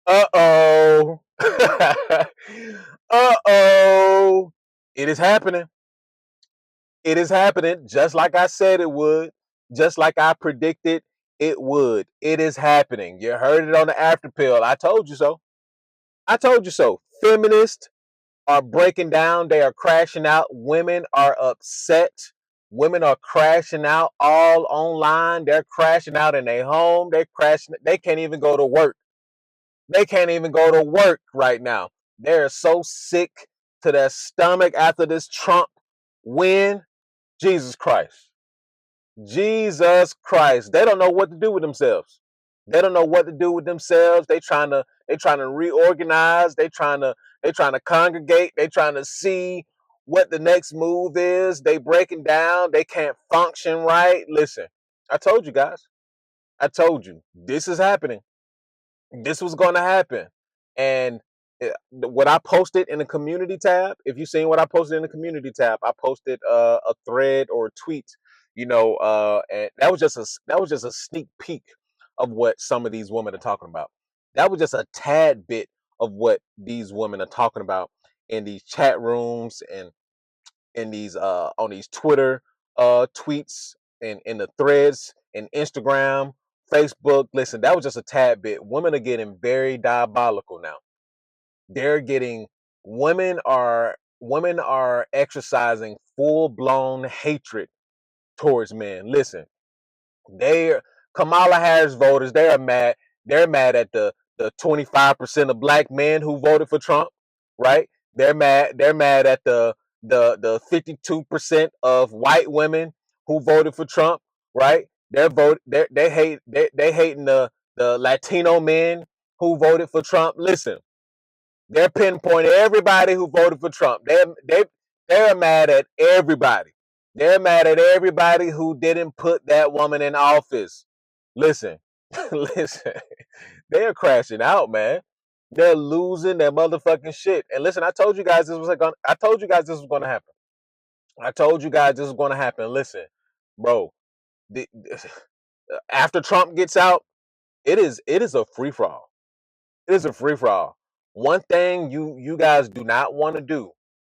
Uh-oh. Uh-oh. It is happening. It is happening just like I said it would, just like I predicted it would. It is happening. You heard it on the after pill. I told you so. I told you so. Feminists are breaking down. They are crashing out. Women are upset. Women are crashing out all online. They're crashing out in their home. They're crashing. They can't even go to work. They can't even go to work right now. They're so sick to their stomach after this Trump win. Jesus Christ. Jesus Christ. They don't know what to do with themselves. They don't know what to do with themselves. They trying to reorganize. They trying to congregate. They trying to see what the next move is. They breaking down. They can't function right. Listen, I told you guys. I told you this is happening. This was going to happen. And what I posted in the community tab, if you seen what I posted in the community tab, I posted a thread or a tweet, and that was just a sneak peek of what some of these women are talking about. That was just a tad bit of what these women are talking about in these chat rooms and in these on these Twitter tweets and in the threads and Instagram, Facebook. Listen, that was just a tad bit. Women are getting very diabolical now. They're getting women are exercising full blown hatred towards men. Listen, they Kamala Harris voters, they are mad. They're mad at the 25% of black men who voted for Trump, right? They're mad at the 52% of white women who voted for Trump, right? They hating the Latino men who voted for Trump. Listen, they're pinpointing everybody who voted for Trump. They're mad at everybody. They're mad at everybody who didn't put that woman in office. Listen, listen. They're crashing out, man. They're losing their motherfucking shit. And listen, I told you guys this was gonna happen. I told you guys this was gonna happen. Listen, bro. The, after Trump gets out, it is a free for all. It is a free for all. One thing you guys do not want to do.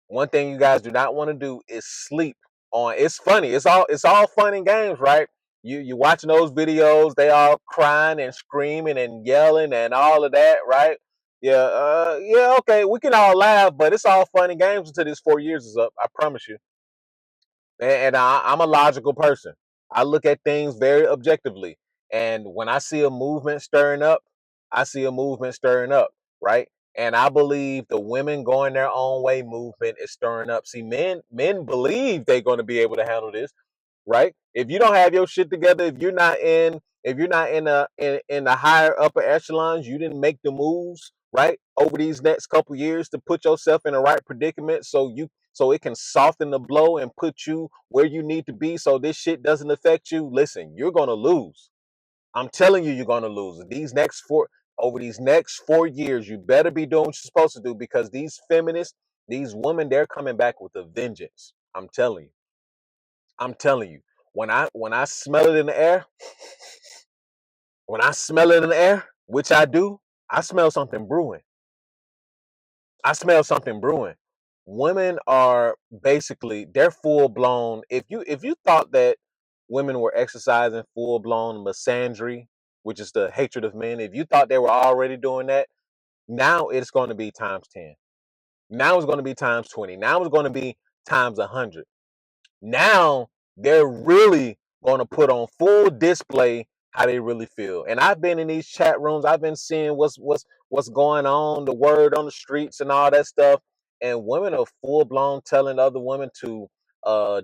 One thing you guys do not want to do is sleep on. It's funny. It's all fun and games, right? You watching those videos. They all crying and screaming and yelling and all of that, right? Yeah, yeah. Okay, we can all laugh, but it's all fun and games until this 4 years is up. I promise you. I'm a logical person. I look at things very objectively. And when I see a movement stirring up, I see a movement stirring up, right? And I believe the women going their own way movement is stirring up. See, men believe they're going to be able to handle this, right? If you don't have your shit together, if you're not in the higher upper echelons, you didn't make the moves, right, over these next couple years to put yourself in the right predicament so it can soften the blow and put you where you need to be so this shit doesn't affect you. Listen, you're gonna lose. I'm telling you, you're gonna lose. These next 4 years, you better be doing what you're supposed to do because these feminists, these women, they're coming back with a vengeance. I'm telling you. I'm telling you. When I smell it in the air, when I smell it in the air, which I do, I smell something brewing. I smell something brewing. Women are basically they're full blown. If you thought that women were exercising full blown misandry, which is the hatred of men, if you thought they were already doing that, now it's going to be times 10. Now it's going to be times 20. Now it's going to be times 100. Now they're really going to put on full display how they really feel. And I've been in these chat rooms. I've been seeing what's going on, the word on the streets and all that stuff. And women are full blown telling other women to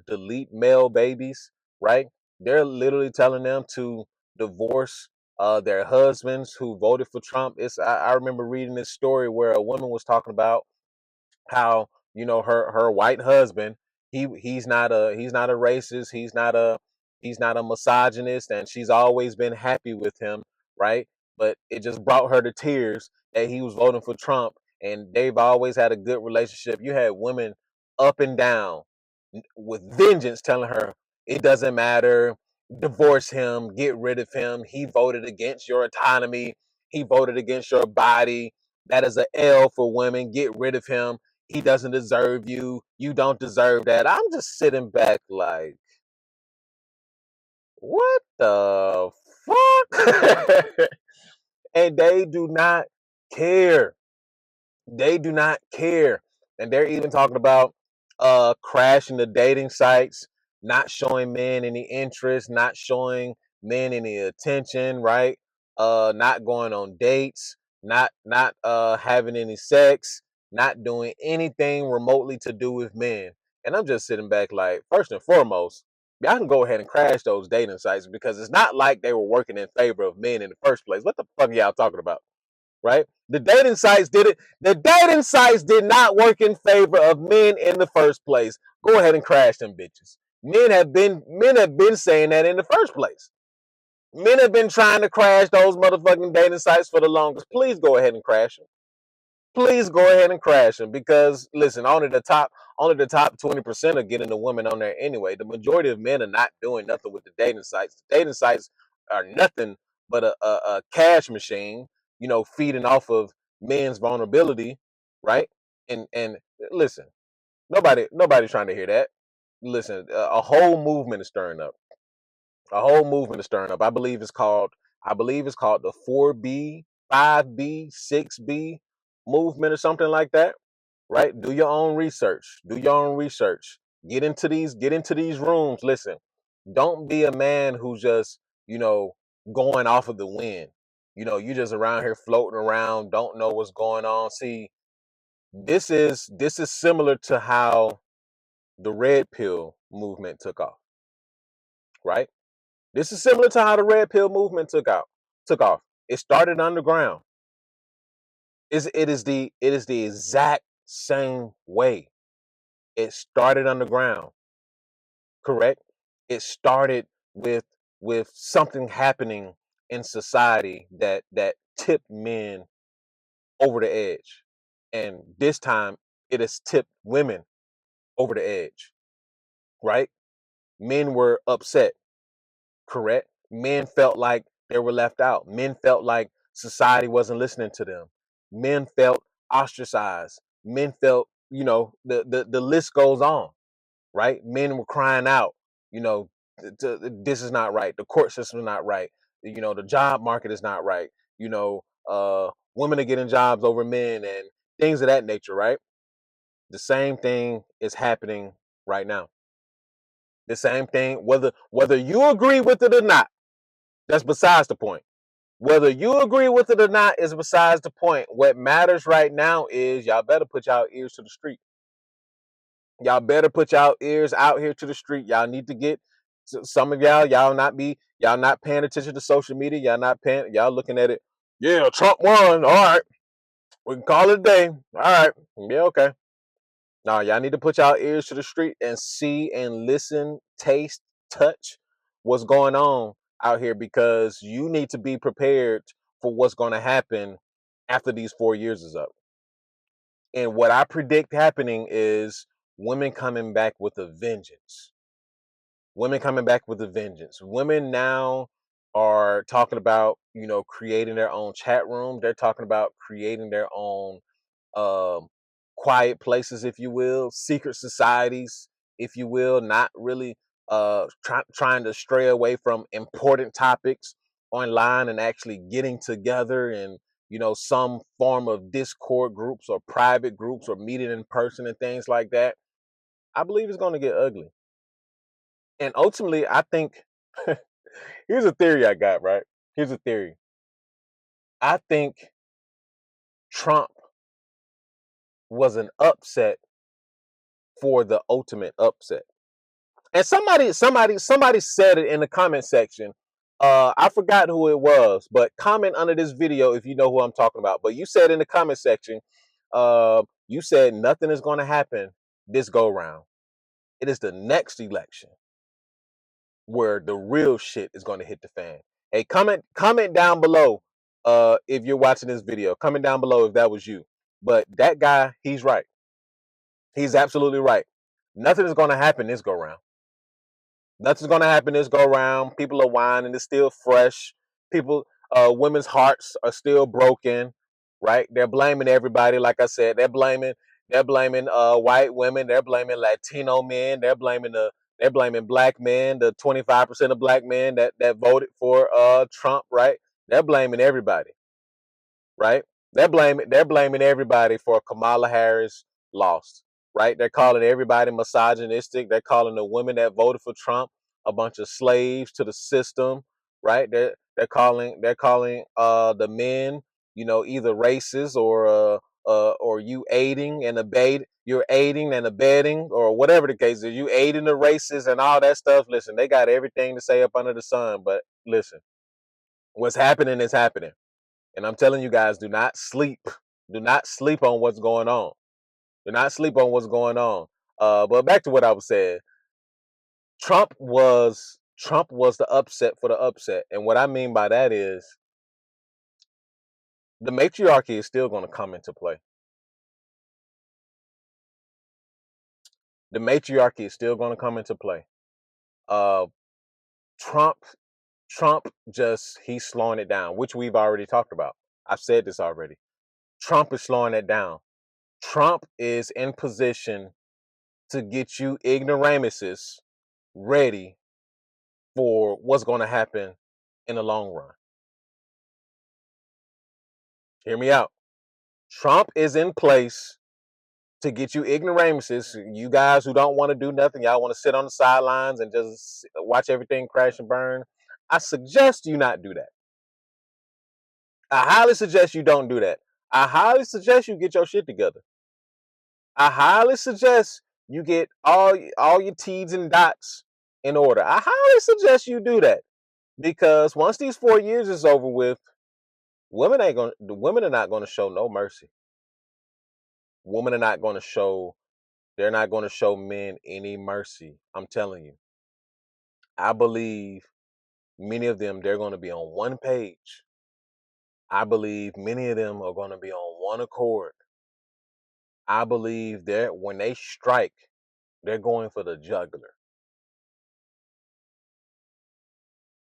delete male babies, right? They're literally telling them to divorce their husbands who voted for Trump. I remember reading this story where a woman was talking about how her white husband, he's not a racist, he's not a misogynist, and she's always been happy with him, right? But it just brought her to tears that he was voting for Trump, and they've always had a good relationship. You had women up and down with vengeance telling her it doesn't matter, divorce him, get rid of him, he voted against your autonomy. He voted against your body. That is a L for women. Get rid of him. He doesn't deserve you. You don't deserve that. I'm just sitting back like, what the fuck? And they do not care. They do not care. And they're even talking about crashing the dating sites, not showing men any interest, not showing men any attention, right? Not going on dates, not having any sex, not doing anything remotely to do with men. And I'm just sitting back like, first and foremost, y'all can go ahead and crash those dating sites because it's not like they were working in favor of men in the first place. What the fuck are y'all talking about? Right? The dating sites did it. The dating sites did not work in favor of men in the first place. Go ahead and crash them bitches. Men have been saying that in the first place. Men have been trying to crash those motherfucking dating sites for the longest. Please go ahead and crash them. Please go ahead and crash them because listen, only the top 20% are getting the women on there anyway. The majority of men are not doing nothing with the dating sites. The dating sites are nothing but a cash machine, feeding off of men's vulnerability, right? And listen, nobody's trying to hear that. Listen, a whole movement is stirring up. A whole movement is stirring up. I believe it's called the 4B, 5B, 6B movement or something like that. Right? Do your own research. Do your own research. Get into these rooms. Listen, don't be a man who's just, going off of the wind. You just around here floating around, don't know what's going on. See, this is similar to how the red pill movement took off, right? This is similar to how the red pill movement took off. It started underground. It is the exact same way. It started underground, correct? It started with with something happening in society that tipped men over the edge. And this time it has tipped women over the edge, right? Men were upset, correct? Men felt like they were left out. Men felt like society wasn't listening to them. Men felt ostracized. Men felt, the list goes on, right? Men were crying out, you know, this is not right. The court system is not right. The job market is not right. Women are getting jobs over men and things of that nature, right? The same thing is happening right now. The same thing, whether you agree with it or not, that's besides the point. Whether you agree with it or not is besides the point. What matters right now is y'all better put y'all ears to the street. Y'all better put y'all ears out here to the street. Y'all need to get some of y'all not paying attention to social media. Y'all looking at it. Yeah, Trump won. All right, we can call it a day. All right, yeah, okay. Now y'all need to put y'all ears to the street and see and listen, taste, touch what's going on out here because you need to be prepared for what's going to happen after these 4 years is up. And what I predict happening is women coming back with a vengeance. Women coming back with a vengeance. Women now are talking about, creating their own chat room. They're talking about creating their own um, quiet places, if you will, secret societies, if you will, not really trying to stray away from important topics online and actually getting together and some form of Discord groups or private groups or meeting in person and things like that. I believe it's going to get ugly. And ultimately, I think here's a theory I got, right? Here's a theory. I think Trump was an upset for the ultimate upset. And somebody said it in the comment section. I forgot who it was, but comment under this video if you know who I'm talking about. But you said in the comment section, you said nothing is going to happen this go round. It is the next election where the real shit is going to hit the fan. Hey, comment down below if you're watching this video. Comment down below if that was you. But that guy, he's right. He's absolutely right. Nothing is going to happen this go round. Nothing's going to happen this go round. People are whining. It's still fresh. People, Women's hearts are still broken, right? They're blaming everybody. Like I said, they're blaming white women. They're blaming Latino men. They're blaming black men. The 25% of black men that voted for Trump, right? They're blaming everybody, right? They're blaming everybody for Kamala Harris lost, right? They're calling everybody misogynistic. They're calling the women that voted for Trump a bunch of slaves to the system, right? They're calling the men, either racist or you're aiding and abetting or whatever the case is. You aiding the racists and all that stuff. Listen, they got everything to say up under the sun, but listen, what's happening is happening. And I'm telling you guys, do not sleep. Do not sleep on what's going on. Do not sleep on what's going on. But back to what I was saying. Trump was the upset for the upset. And what I mean by that is the matriarchy is still going to come into play. The matriarchy is still going to come into play. Uh, Trump, Trump he's slowing it down, which we've already talked about. I've said this already. Trump is slowing it down. Trump is in position to get you ignoramuses ready for what's going to happen in the long run. Hear me out. Trump is in place to get you ignoramuses, you guys who don't want to do nothing, y'all want to sit on the sidelines and just watch everything crash and burn. I suggest you not do that. I highly suggest you don't do that. I highly suggest you get your shit together. I highly suggest you get all your T's and dots in order. I highly suggest you do that because once these 4 years is over with, the women are not gonna show no mercy. Women are not gonna show they're not gonna show men any mercy. I'm telling you. I believe many of them they're gonna be on one page. I believe many of them are gonna be on one accord. I believe that when they strike, they're going for the jugular.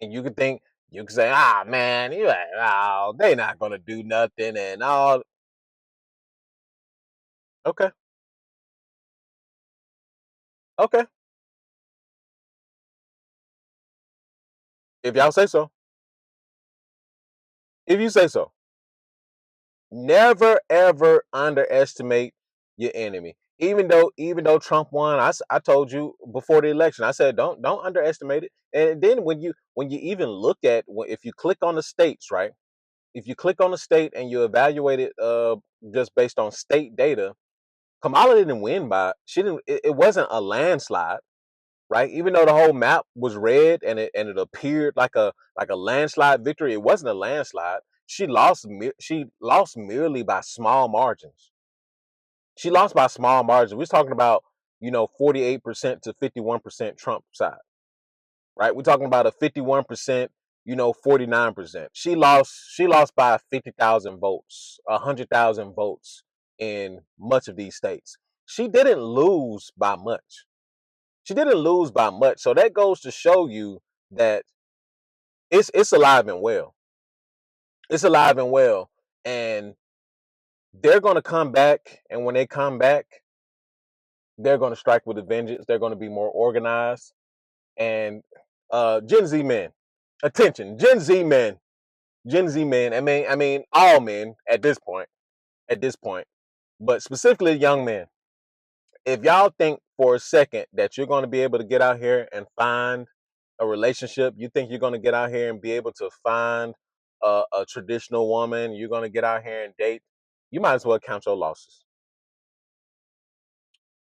And you can say, man, they not gonna do nothing and all. Okay, okay. If y'all say so. If you say so. Never ever underestimate your enemy. Even though Trump won, I told you before the election, I said don't underestimate it. And then when you even look at if you click on the states, right? If you click on the state and you evaluate it just based on state data, Kamala didn't win by she didn't it wasn't a landslide, right? Even though the whole map was red and it appeared like a landslide victory, it wasn't a landslide. She lost merely by small margins. She lost by small margins. We're talking about 48% to 51% Trump side, right? We're talking about a 51%, 49%. She lost by 50,000 votes, 100,000 votes in much of these states. She didn't lose by much. She didn't lose by much. So that goes to show you that it's alive and well. It's alive and well. And they're gonna come back. And when they come back, they're gonna strike with a vengeance. They're gonna be more organized. And Gen Z men, attention, Gen Z men, Gen Z men. I mean, all men at this point. At this point, but specifically young men. If y'all think for a second that you're going to be able to get out here and find a relationship, you think you're going to get out here and be able to find a traditional woman, you're going to get out here and date, you might as well count your losses.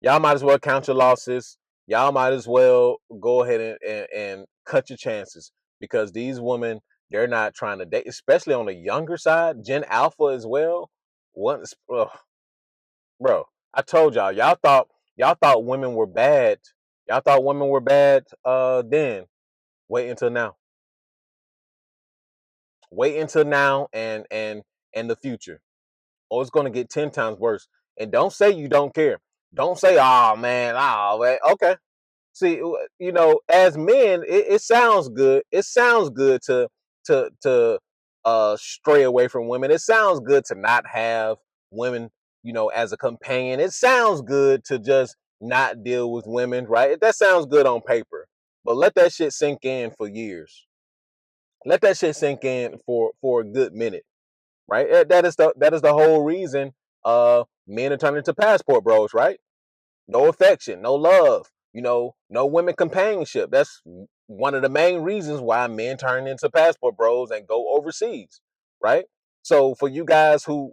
Y'all might as well count your losses. Y'all might as well go ahead and cut your chances because these women, they're not trying to date, especially on the younger side, Gen Alpha as well. Once, bro, I told y'all thought women were bad. Y'all thought women were bad then. Wait until now. Wait until now and the future. Or it's gonna get 10 times worse. And don't say you don't care. Don't say, oh man, okay. See, as men, it sounds good. It sounds good to stray away from women. It sounds good to not have women, as a companion. It sounds good to just not deal with women, right? That sounds good on paper, but let that shit sink in for years. Let that shit sink in for a good minute, right? That is the whole reason men are turning into passport bros, right? No affection, no love, no women companionship. That's one of the main reasons why men turn into passport bros and go overseas, right? So for you guys who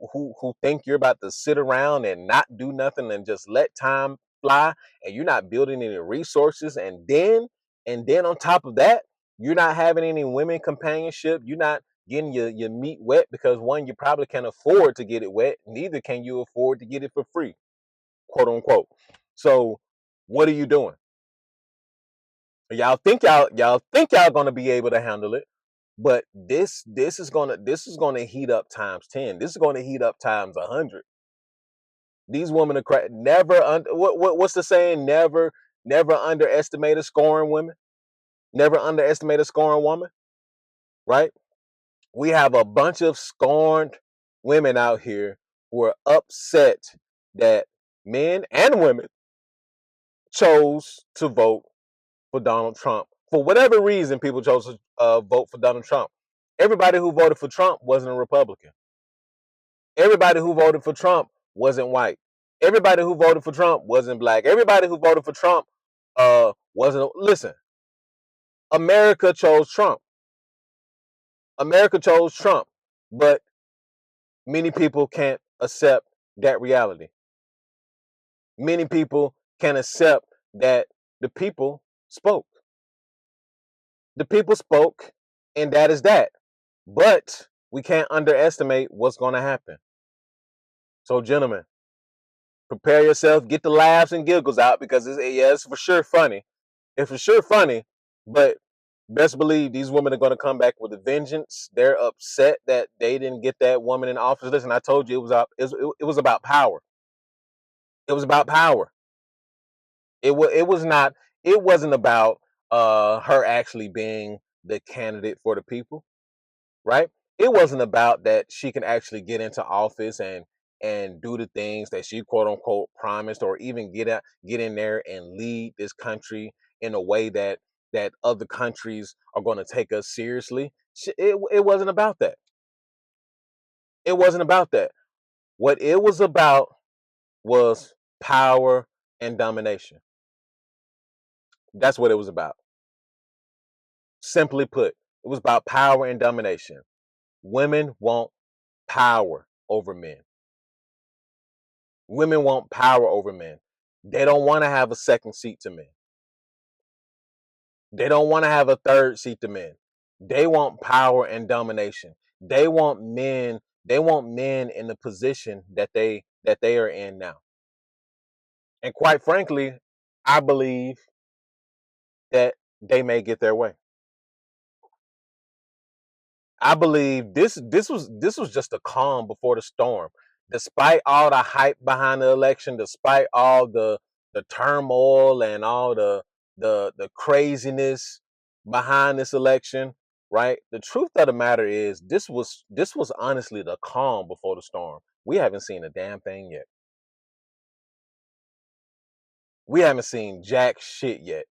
think you're about to sit around and not do nothing and just let time fly, and you're not building any resources, and then on top of that, you're not having any women companionship, you're not getting your meat wet, because one, you probably can't afford to get it wet, neither can you afford to get it for free, quote unquote. So what are you doing? Y'all think y'all gonna be able to handle it, but this is gonna heat up times 10. This is gonna heat up times 100. These women are never what's the saying? Never underestimate a scoring woman. Never underestimate a scoring woman, right? We have a bunch of scorned women out here who are upset that men and women chose to vote for Donald Trump. For whatever reason, people chose to vote for Donald Trump. Everybody who voted for Trump wasn't a Republican. Everybody who voted for Trump wasn't white. Everybody who voted for Trump wasn't black. Everybody who voted for Trump wasn't. Listen, America chose Trump. America chose Trump, but many people can't accept that reality. Many people can't accept that the people spoke. The people spoke, and that is that. But we can't underestimate what's going to happen. So, gentlemen, prepare yourself, get the laughs and giggles out, because it's for sure funny. It's for sure funny, but best believe these women are going to come back with a vengeance. They're upset that they didn't get that woman in office. Listen, I told you it was about power. It was about power. It was not. It wasn't about her actually being the candidate for the people, right? It wasn't about that she can actually get into office and do the things that she quote unquote promised, or even get in there and lead this country in a way that other countries are going to take us seriously. It wasn't about that. It wasn't about that. What it was about was power and domination. That's what it was about. Simply put, it was about power and domination. Women want power over men. Women want power over men. They don't want to have a second seat to men. They don't want to have a third seat to men. They want power and domination. They want men in the position that they are in now. And quite frankly, I believe that they may get their way. I believe this was just a calm before the storm. Despite all the hype behind the election, despite all the turmoil and all the craziness behind this election, right? The truth of the matter is this was honestly the calm before the storm. We haven't seen a damn thing yet. We haven't seen jack shit yet.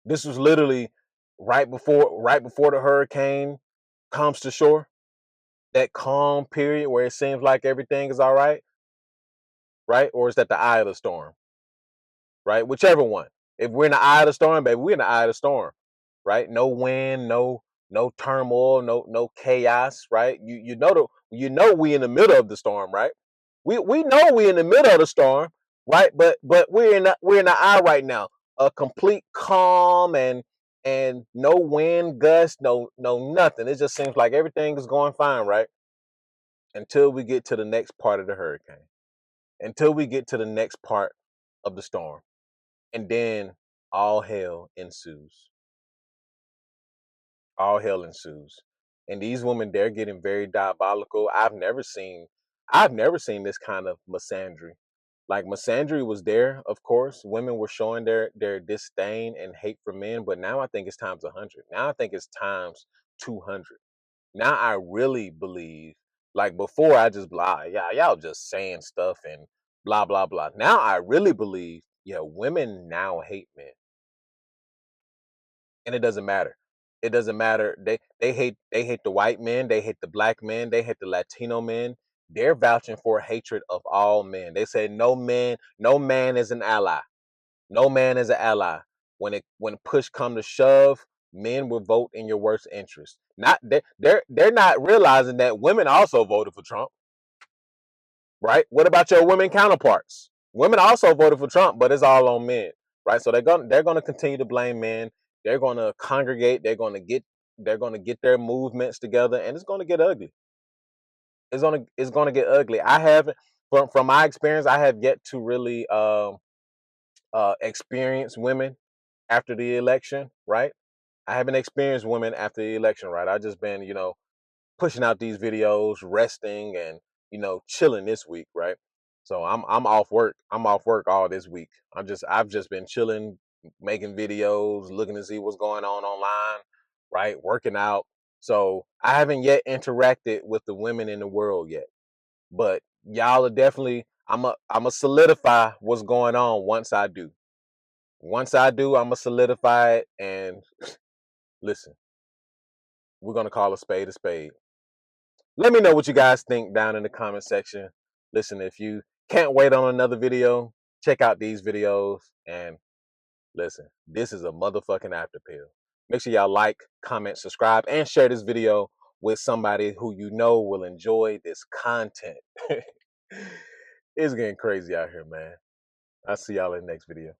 This was literally right before the hurricane comes to shore, that calm period where it seems like everything is all right? Or is that the eye of the storm, right? Whichever one. If we're in the eye of the storm, baby, we're in the eye of the storm, right? No wind, no turmoil, no chaos, right? You know we in the middle of the storm, right? We know we in the middle of the storm, right? But we're in the eye right now. A complete calm and no wind gust, no nothing. It just seems like everything is going fine, right? Until we get to the next part of the hurricane, until we get to the next part of the storm, and then all hell ensues. All hell ensues. And these women, they're getting very diabolical. I've never seen this kind of misandry. Like, misandry was there, of course. Women were showing their disdain and hate for men, but now I think it's times 100. Now I think it's times 200. Now I really believe. Like before, I just blah, yeah, y'all just saying stuff and blah blah blah. Now I really believe, yeah, women now hate men, and it doesn't matter. It doesn't matter. They hate the white men, they hate the black men, they hate the Latino men. They're vouching for hatred of all men. They say no man is an ally. No man is an ally. When push come to shove, men will vote in your worst interest. Not they're not realizing that women also voted for Trump, right? What about your women counterparts? Women also voted for Trump, but it's all on men, right? So they're gonna continue to blame men. They're gonna congregate. They're gonna get their movements together, and it's gonna get ugly. It's gonna get ugly. I haven't from my experience, I have yet to really experience women after the election, right? I haven't experienced women after the election, right? I just been, pushing out these videos, resting and, chilling this week, right? So I'm off work. I'm off work all this week. I've just been chilling, making videos, looking to see what's going on online, right? Working out. So I haven't yet interacted with the women in the world yet. But y'all are definitely I'm a solidify what's going on once I do. Once I do, I'm gonna solidify it. And listen, we're gonna call a spade a spade. Let me know what you guys think down in the comment section. Listen, if you can't wait on another video, check out these videos. And listen, this is a motherfucking after pill. Make sure y'all like, comment, subscribe, and share this video with somebody who you know will enjoy this content. It's getting crazy out here, man. I'll see y'all in the next video.